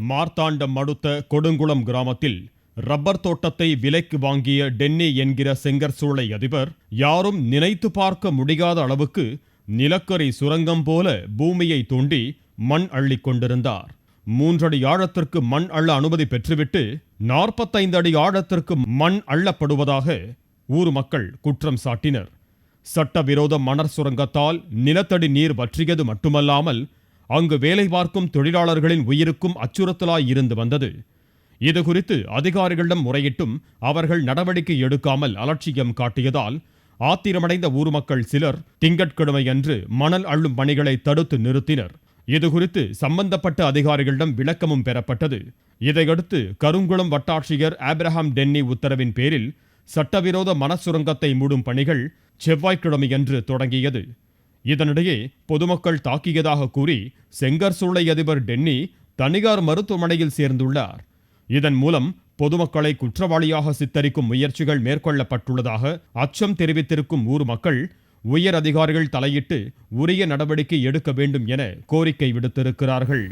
மார்த்தாண்டம் அடுத்த கொடுங்குளம் கிராமத்தில் ரப்பர் தோட்டத்தை விலைக்கு வாங்கிய டென்னி என்கிற செங்கற்சூளை அதிபர் யாரும் நினைத்து பார்க்க முடியாத அளவுக்கு நிலக்கரி சுரங்கம் போல பூமியை தோண்டி மண் அள்ளிக் கொண்டிருந்தார். 3 அடி ஆழத்திற்கு மண் அள்ள அனுமதி பெற்றுவிட்டு 45 அடி ஆழத்திற்கு மண் அள்ளப்படுவதாக ஊர் மக்கள் குற்றம் சாட்டினர். சட்டவிரோத மணற் சுரங்கத்தால் நிலத்தடி நீர் வற்றியது மட்டுமல்லாமல் அங்கு வேலை பார்க்கும் தொழிலாளர்களின் உயிருக்கும் அச்சுறுத்தலாய் இருந்து வந்தது. இதுகுறித்து அதிகாரிகளிடம் முறையிட்டும் அவர்கள் நடவடிக்கை எடுக்காமல் அலட்சியம் காட்டியதால் ஆத்திரமடைந்த ஊர் மக்கள் சிலர் திங்கட்கிழமையன்று மணல் அள்ளும் பணிகளை தடுத்து நிறுத்தினர். இதுகுறித்து சம்பந்தப்பட்ட அதிகாரிகளிடம் விளக்கமும் பெறப்பட்டது. இதையடுத்து கருங்குளம் வட்டாட்சியர் ஆப்ரஹாம் டென்னி உத்தரவின் பேரில் சட்டவிரோத மணச்சுரங்கத்தை மூடும் பணிகள் செவ்வாய்க்கிழமையன்று தொடங்கியது. இதனிடையே பொதுமக்கள் தாக்கியதாக கூறி செங்கற்சூளை அதிபர் டென்னி தனியார் மருத்துவமனையில் சேர்ந்துள்ளார். இதன் மூலம் பொதுமக்களை குற்றவாளியாக சித்தரிக்கும் முயற்சிகள் மேற்கொள்ளப்பட்டுள்ளதாக அச்சம் தெரிவித்திருக்கும் ஊர் மக்கள் உயர் அதிகாரிகள் தலையிட்டு உரிய நடவடிக்கை எடுக்க வேண்டும் என கோரிக்கை விடுத்திருக்கிறார்கள்.